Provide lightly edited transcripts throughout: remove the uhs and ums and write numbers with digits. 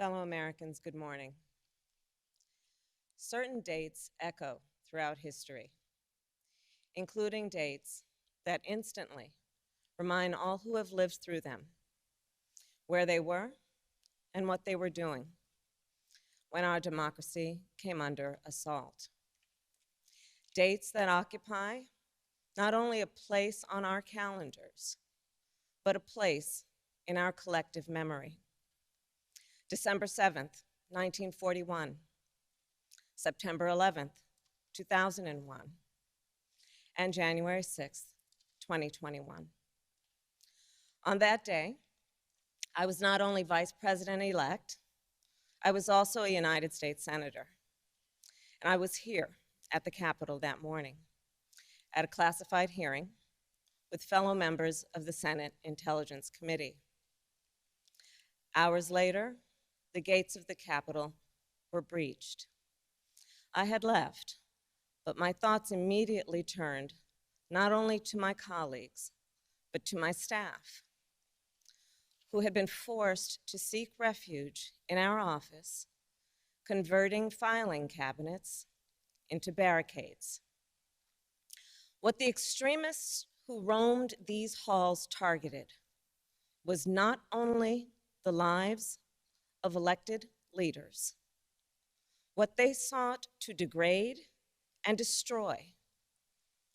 Fellow Americans, good morning. Certain dates echo throughout history, including dates that instantly remind all who have lived through them where they were and what they were doing when our democracy came under assault. Dates that occupy not only a place on our calendars, but a place in our collective memory. December 7th, 1941, September 11th, 2001, and January 6th, 2021. On that day, I was not only Vice President-elect, I was also a United States Senator. And I was here at the Capitol that morning at a classified hearing with fellow members of the Senate Intelligence Committee. Hours later, the gates of the Capitol were breached. I had left, but my thoughts immediately turned not only to my colleagues, but to my staff, who had been forced to seek refuge in our office, converting filing cabinets into barricades. What the extremists who roamed these halls targeted was not only the lives of elected leaders. What they sought to degrade and destroy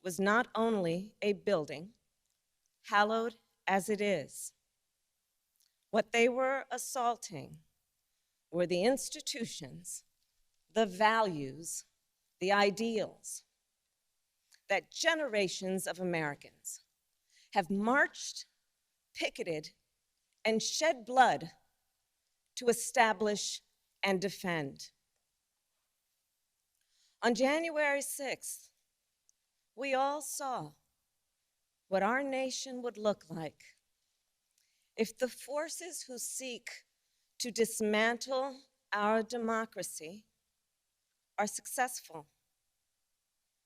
was not only a building, hallowed as it is. What they were assaulting were the institutions, the values, the ideals that generations of Americans have marched, picketed, and shed blood to establish and defend. On January 6th, we all saw what our nation would look like if the forces who seek to dismantle our democracy are successful.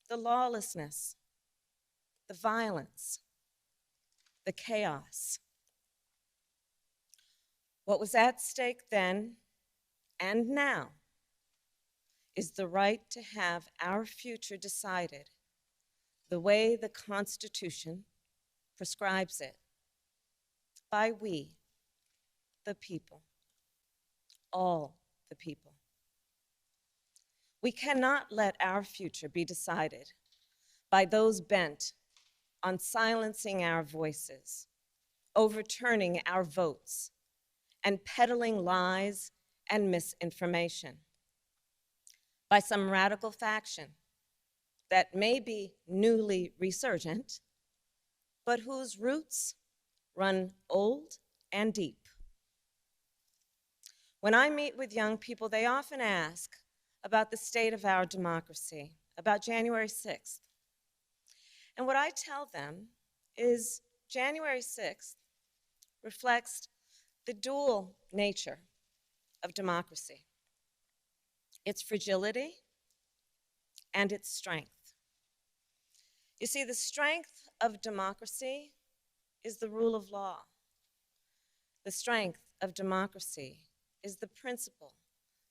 The lawlessness, the violence, the chaos. What was at stake then and now is the right to have our future decided the way the Constitution prescribes it, by we, the people, all the people. We cannot let our future be decided by those bent on silencing our voices, overturning our votes, and peddling lies and misinformation by some radical faction that may be newly resurgent, but whose roots run old and deep. When I meet with young people, they often ask about the state of our democracy, about January 6th. And what I tell them is January 6th reflects the dual nature of democracy, its fragility and its strength. You see, the strength of democracy is the rule of law. The strength of democracy is the principle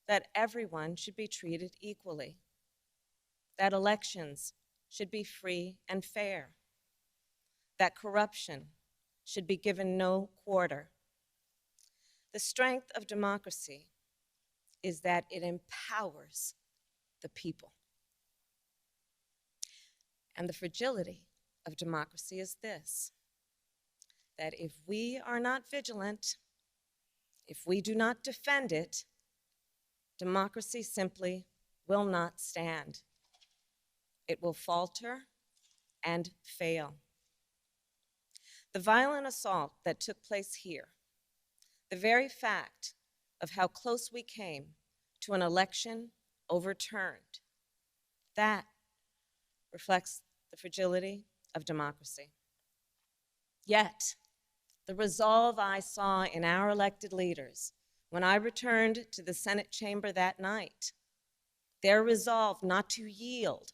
that everyone should be treated equally, that elections should be free and fair, that corruption should be given no quarter. The strength of democracy is that it empowers the people. And the fragility of democracy is this, that if we are not vigilant, if we do not defend it, democracy simply will not stand. It will falter and fail. The violent assault that took place here, the very fact of how close we came to an election overturned, that reflects the fragility of democracy. Yet, the resolve I saw in our elected leaders when I returned to the Senate chamber that night, their resolve not to yield,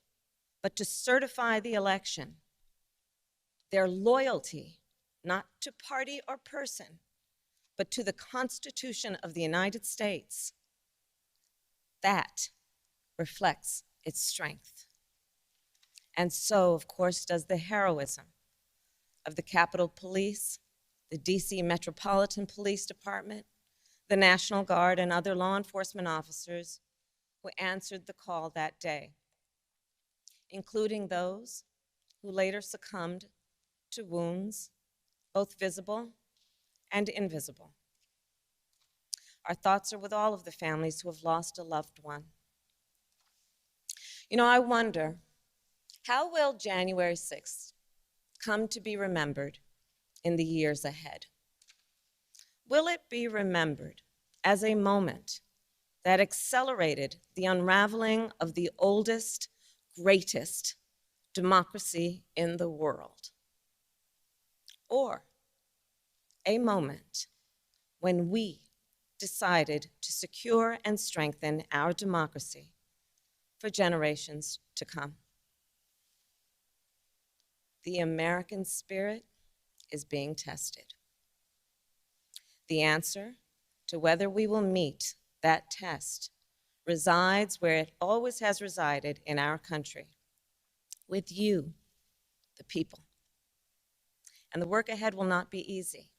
but to certify the election, their loyalty, not to party or person, but to the Constitution of the United States. That reflects its strength. And so, of course, does the heroism of the Capitol Police, the DC Metropolitan Police Department, the National Guard, and other law enforcement officers who answered the call that day, including those who later succumbed to wounds, both visible and invisible. Our thoughts are with all of the families who have lost a loved one. You know, I wonder, how will January 6th come to be remembered in the years ahead? Will it be remembered as a moment that accelerated the unraveling of the oldest, greatest democracy in the world? Or a moment when we decided to secure and strengthen our democracy for generations to come? The American spirit is being tested. The answer to whether we will meet that test resides where it always has resided in our country, with you, the people. And the work ahead will not be easy.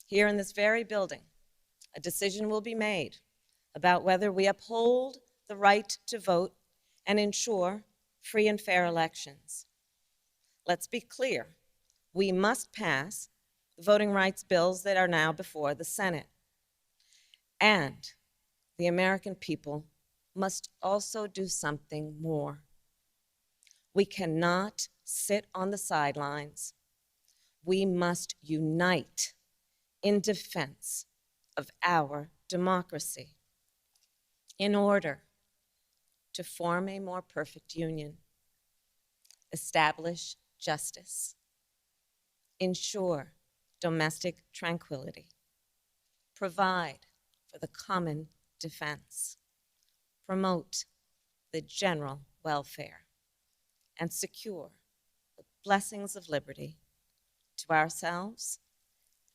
Here in this very building, a decision will be made about whether we uphold the right to vote and ensure free and fair elections. Let's be clear, we must pass the voting rights bills that are now before the Senate. And the American people must also do something more. We cannot sit on the sidelines. We must unite in defense of our democracy in order to form a more perfect union, establish justice, ensure domestic tranquility, provide for the common defense, promote the general welfare, and secure the blessings of liberty to ourselves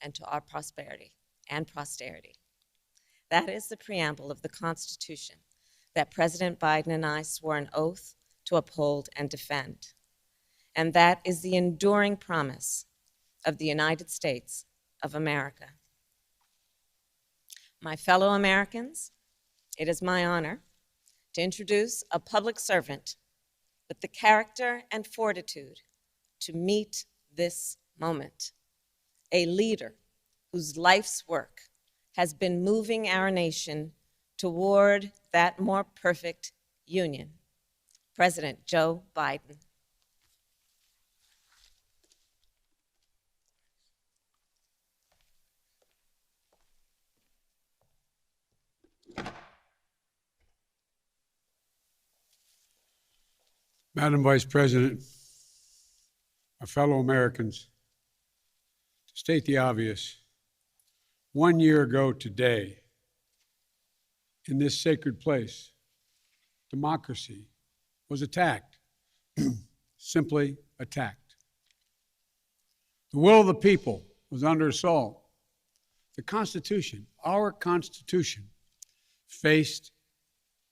and to our prosperity and posterity. That is the preamble of the Constitution that President Biden and I swore an oath to uphold and defend. And that is the enduring promise of the United States of America. My fellow Americans, it is my honor to introduce a public servant with the character and fortitude to meet this moment, a leader whose life's work has been moving our nation toward that more perfect union, President Joe Biden. Madam Vice President, my fellow Americans, to state the obvious, 1 year ago today, in this sacred place, democracy was attacked, simply attacked. The will of the people was under assault. The Constitution, our Constitution, faced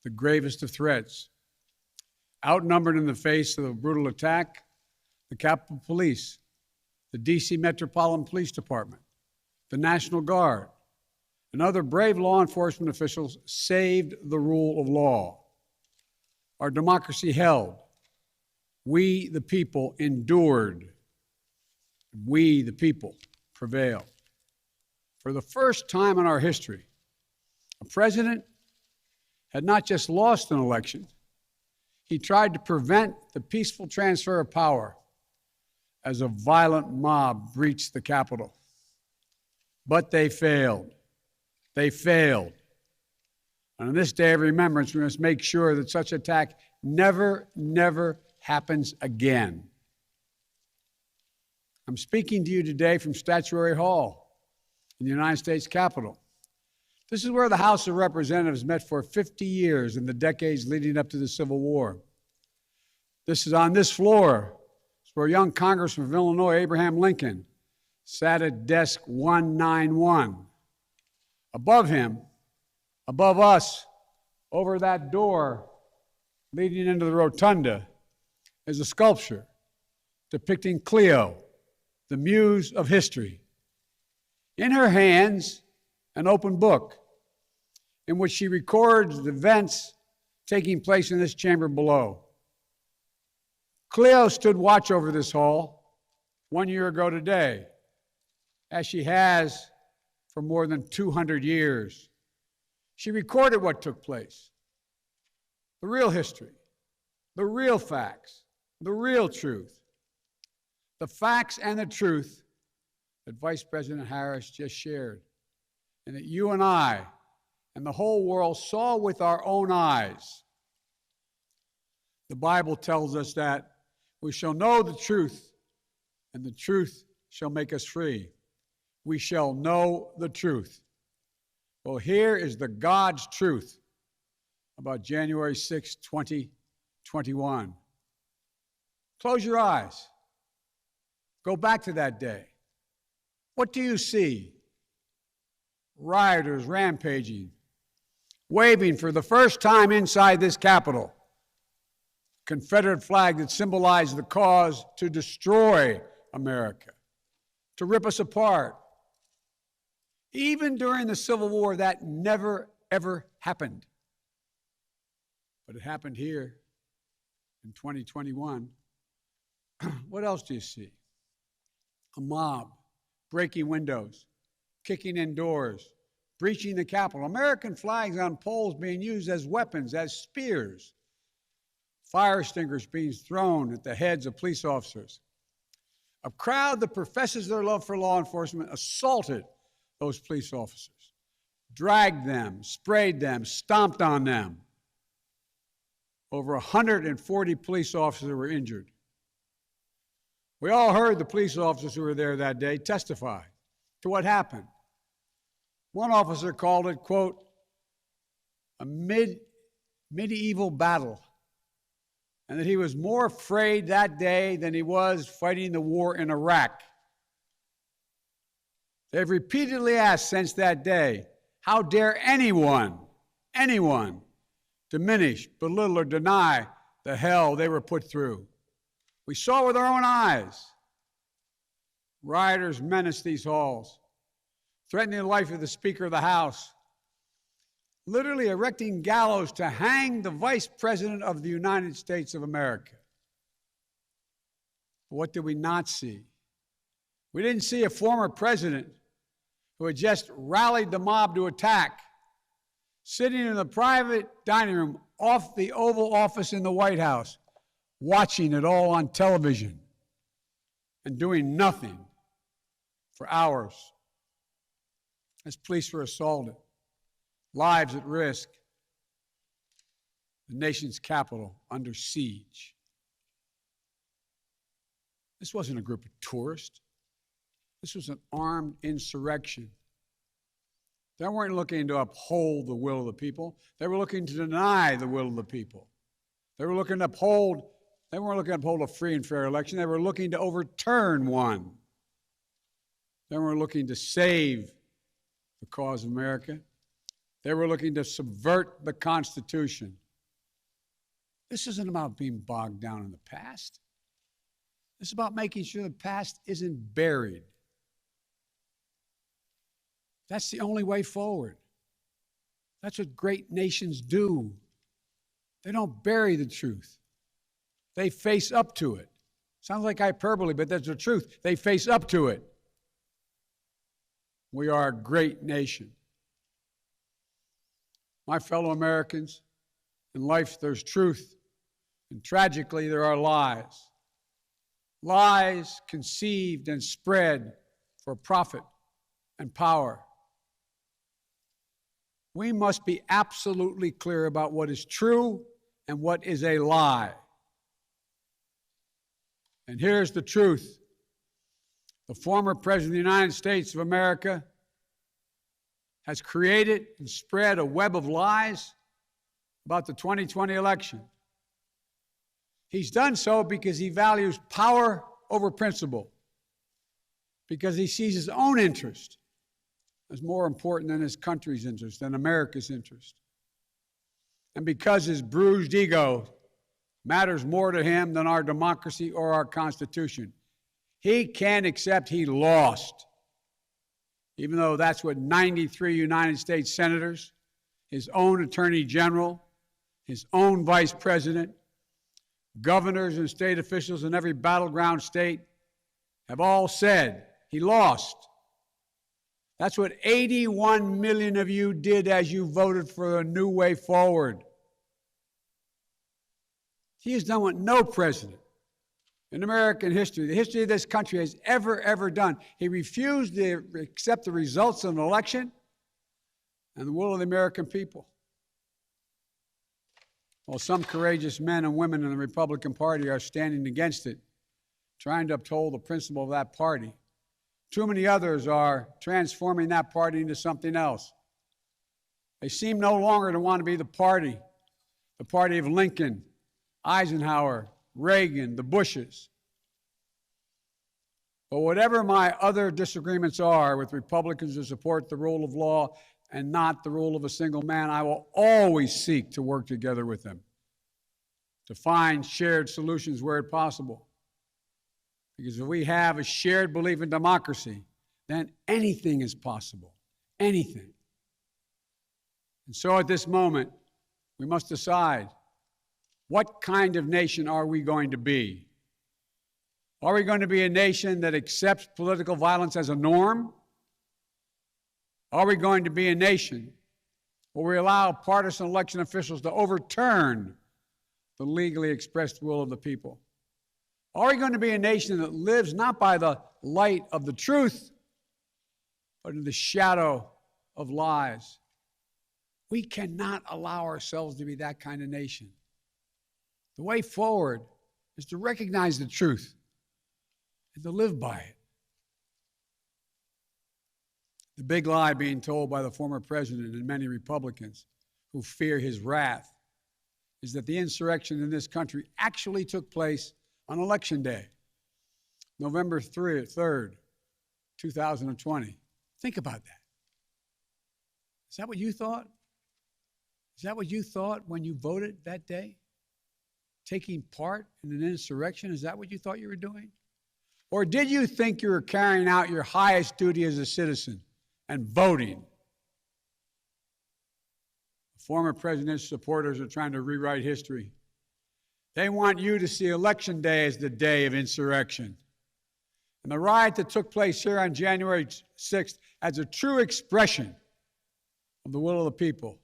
the gravest of threats. Outnumbered in the face of a brutal attack, the Capitol Police, the DC Metropolitan Police Department, the National Guard, and other brave law enforcement officials saved the rule of law. Our democracy held. We, the people, endured. We, the people, prevailed. For the first time in our history, a president had not just lost an election, he tried to prevent the peaceful transfer of power as a violent mob breached the Capitol. But they failed. They failed. And on this day of remembrance, we must make sure that such attack never happens again. I'm speaking to you today from Statuary Hall in the United States Capitol. This is where the House of Representatives met for 50 years in the decades leading up to the Civil War. This is on this floor. It's where young Congressman from Illinois, Abraham Lincoln, sat at desk 191 Above him, above us, over that door leading into the rotunda, is a sculpture depicting Cleo, the muse of history. In her hands, an open book in which she records the events taking place in this chamber below. Cleo stood watch over this hall 1 year ago today, as she has for more than 200 years. She recorded what took place, the real history, the real facts, the real truth, the facts and the truth that Vice President Harris just shared, and that you and I and the whole world saw with our own eyes. The Bible tells us that we shall know the truth, and the truth shall make us free. We shall know the truth. Well, here is the God's truth about January 6, 2021. Close your eyes. Go back to that day. What do you see? Rioters rampaging, waving for the first time inside this Capitol Confederate flag that symbolized the cause to destroy America, to rip us apart. Even during the Civil War, that never, ever happened. But it happened here in 2021. What else do you see? A mob breaking windows, kicking in doors, breaching the Capitol, American flags on poles being used as weapons, as spears, fire extinguishers being thrown at the heads of police officers. A crowd that professes their love for law enforcement assaulted those police officers, dragged them, sprayed them, stomped on them. Over 140 police officers were injured. We all heard the police officers who were there that day testify to what happened. One officer called it, quote, a medieval battle, and that he was more afraid that day than he was fighting the war in Iraq. They've repeatedly asked since that day, how dare anyone diminish, belittle, or deny the hell they were put through? We saw with our own eyes. Rioters menaced these halls, threatening the life of the Speaker of the House, literally erecting gallows to hang the Vice President of the United States of America. But what did we not see? We didn't see a former president who had just rallied the mob to attack, sitting in the private dining room off the Oval Office in the White House, watching it all on television and doing nothing for hours as police were assaulted, lives at risk, the nation's capital under siege. This wasn't a group of tourists. This was an armed insurrection. They weren't looking to uphold the will of the people. They were looking to deny the will of the people. They weren't looking to uphold a free and fair election. They were looking to overturn one. They weren't looking to save the cause of America. They were looking to subvert the Constitution. This isn't about being bogged down in the past. This is about making sure the past isn't buried. That's the only way forward. That's what great nations do. They don't bury the truth. They face up to it. Sounds like hyperbole, but that's the truth. They face up to it. We are a great nation. My fellow Americans, in life there's truth, and tragically there are lies. Lies conceived and spread for profit and power. We must be absolutely clear about what is true and what is a lie. And here's the truth. The former President of the United States of America has created and spread a web of lies about the 2020 election. He's done so because he values power over principle, because he sees his own interest is more important than his country's interest, than America's interest. And because his bruised ego matters more to him than our democracy or our Constitution, he can't accept he lost, even though that's what 93 United States senators, his own attorney general, his own vice president, governors and state officials in every battleground state have all said he lost. That's what 81 million of you did as you voted for a new way forward. He has done what no president in American history, the history of this country, has ever done. He refused to accept the results of an election and the will of the American people. While some courageous men and women in the Republican Party are standing against it, trying to uphold the principle of that party, too many others are transforming that party into something else. They seem no longer to want to be the party of Lincoln, Eisenhower, Reagan, the Bushes. But whatever my other disagreements are with Republicans who support the rule of law and not the rule of a single man, I will always seek to work together with them to find shared solutions where possible. Because if we have a shared belief in democracy, then anything is possible. Anything. And so at this moment, we must decide, what kind of nation are we going to be? Are we going to be a nation that accepts political violence as a norm? Are we going to be a nation where we allow partisan election officials to overturn the legally expressed will of the people? Are we going to be a nation that lives not by the light of the truth, but in the shadow of lies? We cannot allow ourselves to be that kind of nation. The way forward is to recognize the truth and to live by it. The big lie being told by the former president and many Republicans who fear his wrath is that the insurrection in this country actually took place on Election Day, November 3rd, 2020. Think about that. Is that what you thought? Is that what you thought when you voted that day? Taking part in an insurrection? Is that what you thought you were doing? Or did you think you were carrying out your highest duty as a citizen and voting? The former president's supporters are trying to rewrite history. They want you to see Election Day as the day of insurrection. And the riot that took place here on January 6th as a true expression of the will of the people.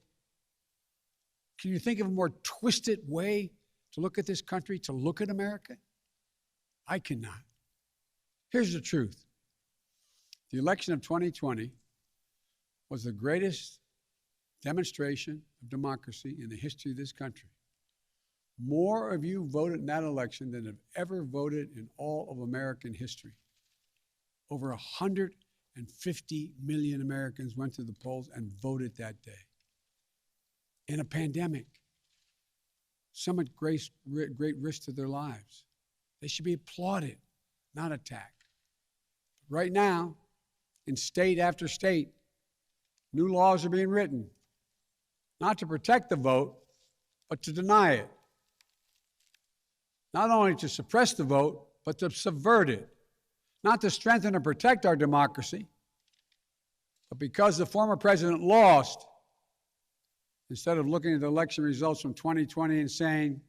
Can you think of a more twisted way to look at this country, to look at America? I cannot. Here's the truth. The election of 2020 was the greatest demonstration of democracy in the history of this country. More of you voted in that election than have ever voted in all of American history. Over 150 million Americans went to the polls and voted that day. In a pandemic, some at great risk to their lives. They should be applauded, not attacked. Right now, in state after state, new laws are being written, not to protect the vote, but to deny it. Not only to suppress the vote, but to subvert it. Not to strengthen and protect our democracy, but because the former president lost, instead of looking at the election results from 2020 and saying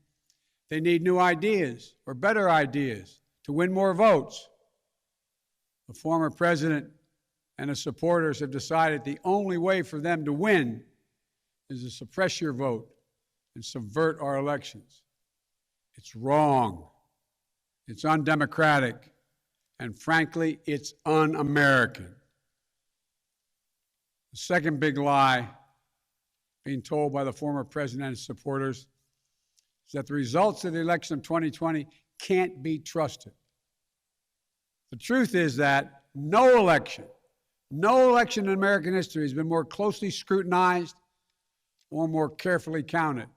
they need new ideas or better ideas to win more votes, the former president and his supporters have decided the only way for them to win is to suppress your vote and subvert our elections. It's wrong. It's undemocratic. And frankly, it's un-American. The second big lie being told by the former president and his supporters is that the results of the election of 2020 can't be trusted. The truth is that no election in American history has been more closely scrutinized or more carefully counted.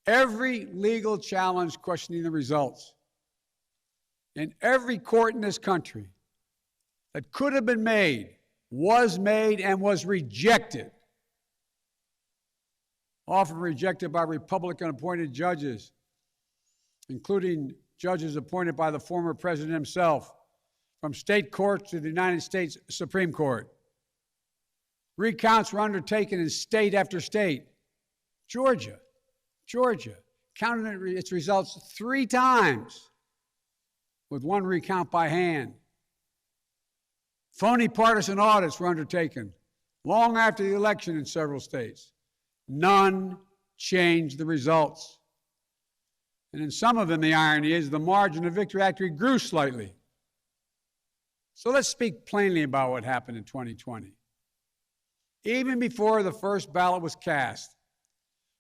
Every legal challenge questioning the results in every court in this country that could have been made was made and was rejected, often rejected by Republican-appointed judges, including judges appointed by the former president himself, from state courts to the United States Supreme Court. Recounts were undertaken in state after state. Georgia counted its results 3 times, with 1 recount by hand. Phony partisan audits were undertaken long after the election in several states. None changed the results. And in some of them, the irony is the margin of victory actually grew slightly. So let's speak plainly about what happened in 2020. Even before the first ballot was cast,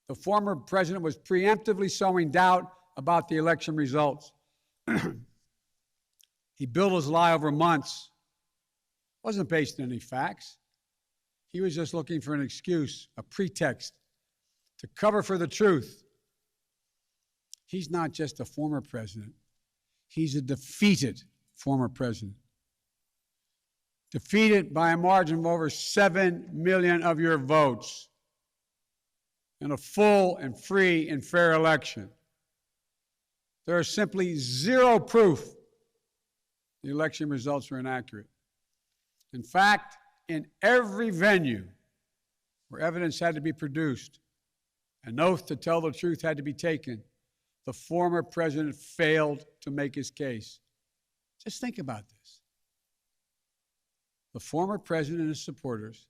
the former president was preemptively sowing doubt about the election results. He built his lie over months. It wasn't based on any facts. He was just looking for an excuse, a pretext, to cover for the truth. He's not just a former president. He's a defeated former president. Defeated by a margin of over 7 million of your votes in a full and free and fair election. There is simply zero proof the election results were inaccurate. In fact, in every venue where evidence had to be produced, an oath to tell the truth had to be taken, the former president failed to make his case. Just think about this. The former president and his supporters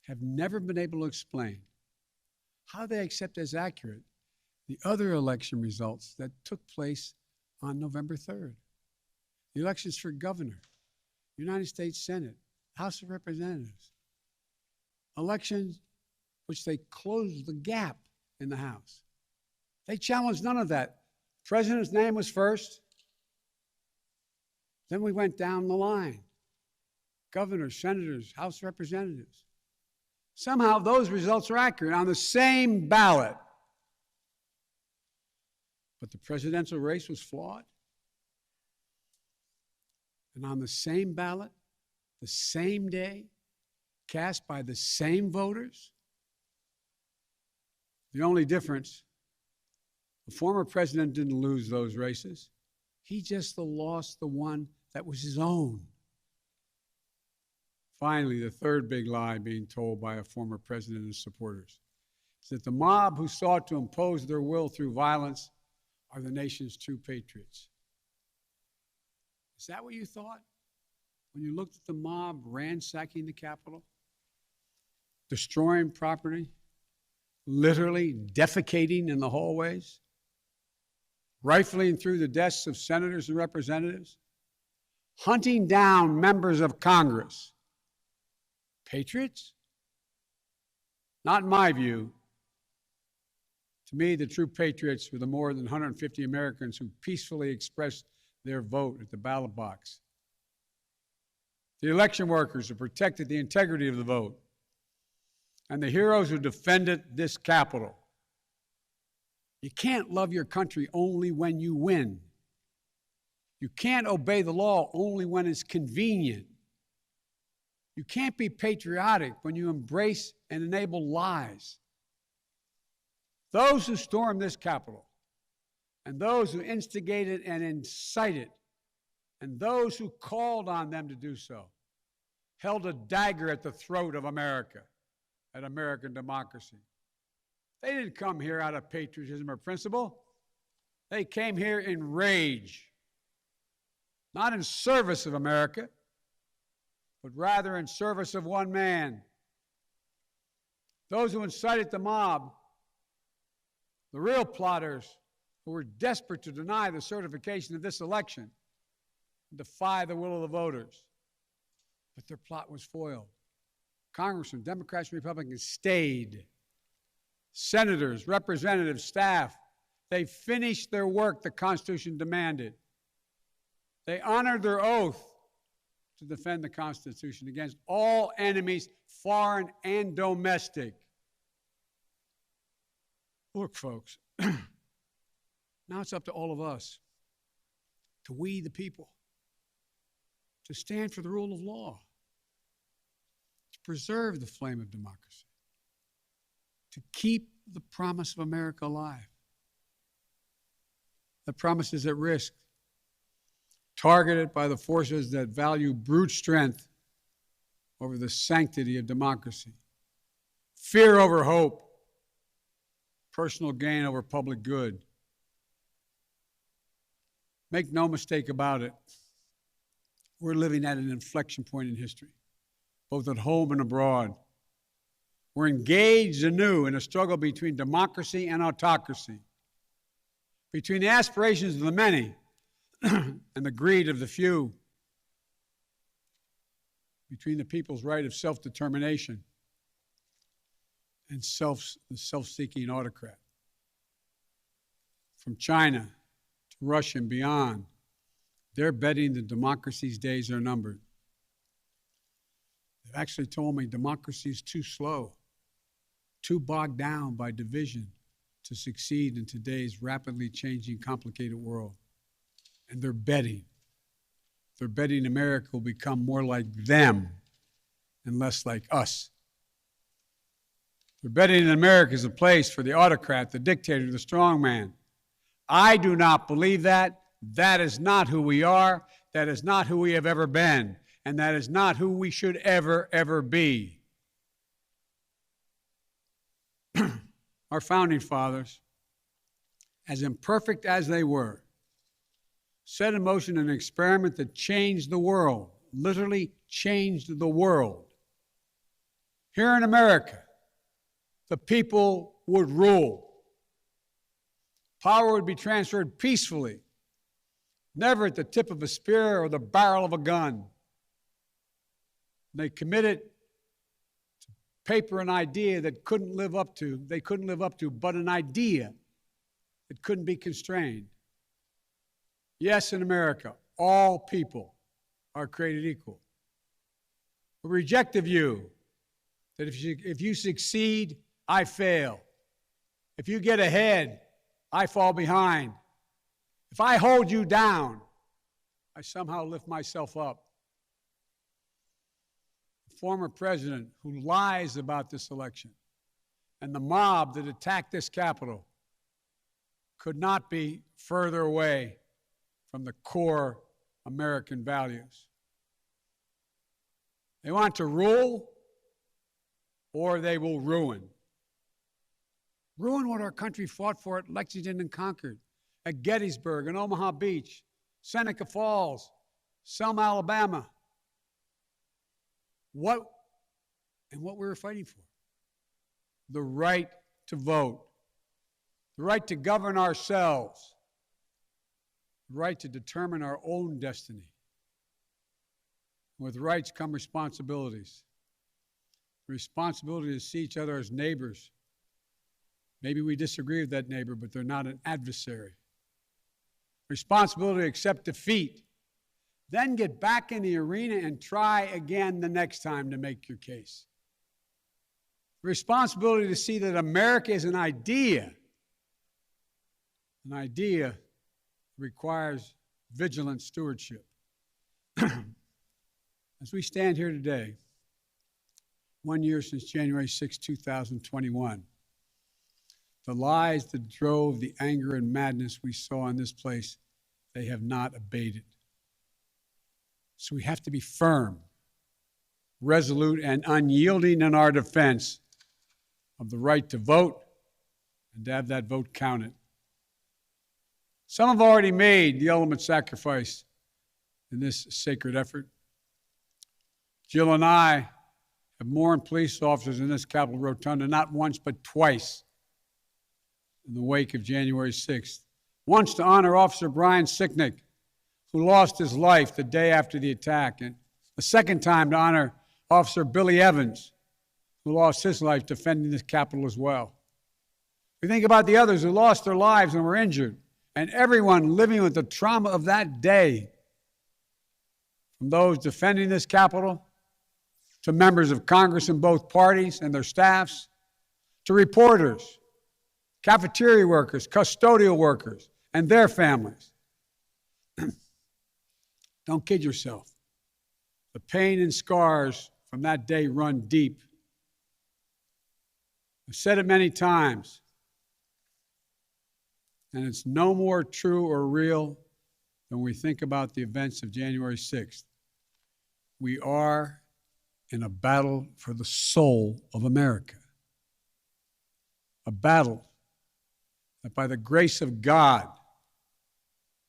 have never been able to explain how they accept as accurate the other election results that took place on November 3rd. The elections for governor, United States Senate, House of Representatives. Elections which they closed the gap in the House. They challenged none of that. The president's name was first. Then we went down the line. Governors, senators, House of Representatives. Somehow those results are accurate on the same ballot. But the presidential race was flawed. And on the same ballot, the same day, cast by the same voters. The only difference, the former president didn't lose those races. He just lost the one that was his own. Finally, the third big lie being told by a former president and his supporters is that the mob who sought to impose their will through violence are the nation's true patriots. Is that what you thought when you looked at the mob ransacking the Capitol, destroying property, literally defecating in the hallways, rifling through the desks of senators and representatives, hunting down members of Congress? Patriots? Not in my view. To me, the true patriots were the more than 150 Americans who peacefully expressed their vote at the ballot box. The election workers who protected the integrity of the vote. And the heroes who defended this Capitol. You can't love your country only when you win. You can't obey the law only when it's convenient. You can't be patriotic when you embrace and enable lies. Those who stormed this Capitol, and those who instigated and incited, and those who called on them to do so, held a dagger at the throat of America, at American democracy. They didn't come here out of patriotism or principle. They came here in rage, not in service of America, but rather in service of one man. Those who incited the mob, the real plotters who were desperate to deny the certification of this election and defy the will of the voters. But their plot was foiled. Congressmen, Democrats, and Republicans stayed. Senators, representatives, staff, they finished their work the Constitution demanded. They honored their oath to defend the Constitution against all enemies, foreign and domestic. Look, folks, now it's up to all of us, to we the people, to stand for the rule of law, preserve the flame of democracy, to keep the promise of America alive. That promise is at risk, targeted by the forces that value brute strength over the sanctity of democracy, fear over hope, personal gain over public good. Make no mistake about it, we're living at an inflection point in history, both at home and abroad. We're engaged anew in a struggle between democracy and autocracy, between the aspirations of the many and the greed of the few, between the people's right of self-determination and the self-seeking autocrat. From China to Russia and beyond, they're betting that democracy's days are numbered. They've actually told me democracy is too slow, too bogged down by division to succeed in today's rapidly changing, complicated world. And they're betting. They're betting America will become more like them and less like us. They're betting that America is a place for the autocrat, the dictator, the strongman. I do not believe that. That is not who we are. That is not who we have ever been. And that is not who we should ever be. Our founding fathers, as imperfect as they were, set in motion an experiment that changed the world, literally changed the world. Here in America, the people would rule. Power would be transferred peacefully, never at the tip of a spear or the barrel of a gun. They committed to paper an idea that they couldn't live up to, but an idea that couldn't be constrained. Yes, in America, all people are created equal. We reject the view that if you succeed, I fail. If you get ahead, I fall behind. If I hold you down, I somehow lift myself up. The former president who lies about this election and the mob that attacked this Capitol could not be further away from the core American values. They want to rule, or they will ruin. Ruin what our country fought for at Lexington and Concord, at Gettysburg and Omaha Beach, Seneca Falls, Selma, Alabama. What we were fighting for? The right to vote, the right to govern ourselves, the right to determine our own destiny. With rights come responsibilities. The responsibility to see each other as neighbors. Maybe we disagree with that neighbor, but they're not an adversary. Responsibility to accept defeat. Then get back in the arena and try again the next time to make your case. Responsibility to see that America is an idea. An idea requires vigilant stewardship. As we stand here today, 1 year since January 6, 2021, the lies that drove the anger and madness we saw in this place, they have not abated. So we have to be firm, resolute, and unyielding in our defense of the right to vote and to have that vote counted. Some have already made the ultimate sacrifice in this sacred effort. Jill and I have mourned police officers in this Capitol Rotunda not once but twice in the wake of January 6th. Once to honor Officer Brian Sicknick, who lost his life the day after the attack, and a second time to honor Officer Billy Evans, who lost his life defending this Capitol as well. We think about the others who lost their lives and were injured, and everyone living with the trauma of that day, from those defending this Capitol, to members of Congress in both parties and their staffs, to reporters, cafeteria workers, custodial workers, and their families. Don't kid yourself. The pain and scars from that day run deep. I've said it many times, and it's no more true or real than we think about the events of January 6th. We are in a battle for the soul of America. A battle that by the grace of God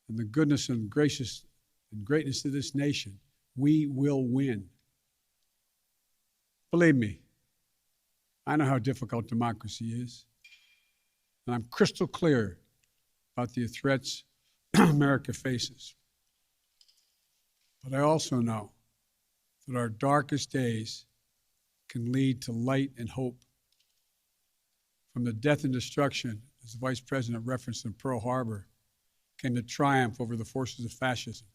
and the goodness and gracious and greatness of this nation, we will win. Believe me, I know how difficult democracy is, and I'm crystal clear about the threats America faces. But I also know that our darkest days can lead to light and hope. From the death and destruction, as the Vice President referenced in Pearl Harbor, came the triumph over the forces of fascism.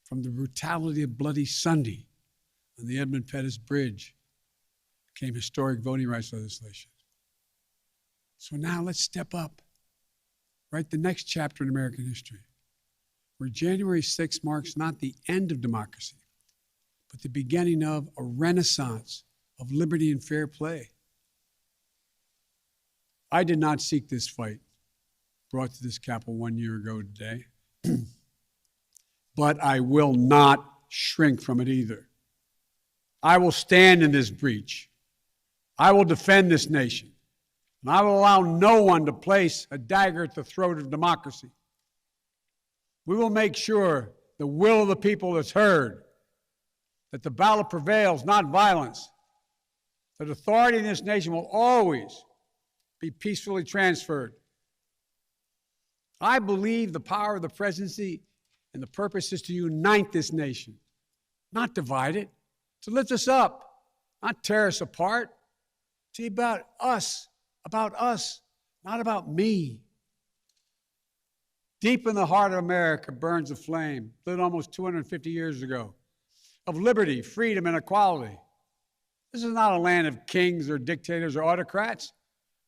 From the brutality of Bloody Sunday on the Edmund Pettus Bridge came historic voting rights legislation. So now let's step up, write the next chapter in American history, where January 6th marks not the end of democracy, but the beginning of a renaissance of liberty and fair play. I did not seek this fight brought to this Capitol 1 year ago today, but I will not shrink from it either. I will stand in this breach. I will defend this nation, and I will allow no one to place a dagger at the throat of democracy. We will make sure the will of the people is heard, that the ballot prevails, not violence, that authority in this nation will always be peacefully transferred. I believe the power of the presidency and the purpose is to unite this nation, not divide it, to lift us up, not tear us apart, to be about us, not about me. Deep in the heart of America burns a flame, lit almost 250 years ago, of liberty, freedom, and equality. This is not a land of kings or dictators or autocrats.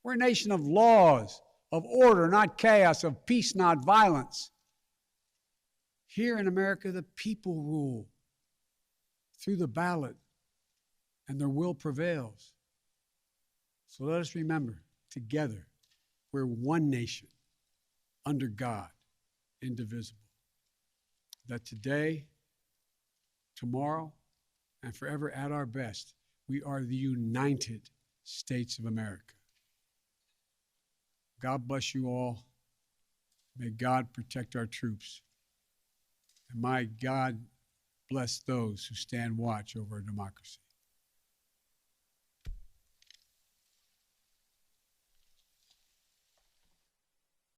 We're a nation of laws, of order, not chaos, of peace, not violence. Here in America, the people rule through the ballot, and their will prevails. So let us remember, together, we're one nation, under God, indivisible. That today, tomorrow, and forever at our best, we are the United States of America. God bless you all. May God protect our troops. And may God bless those who stand watch over our democracy.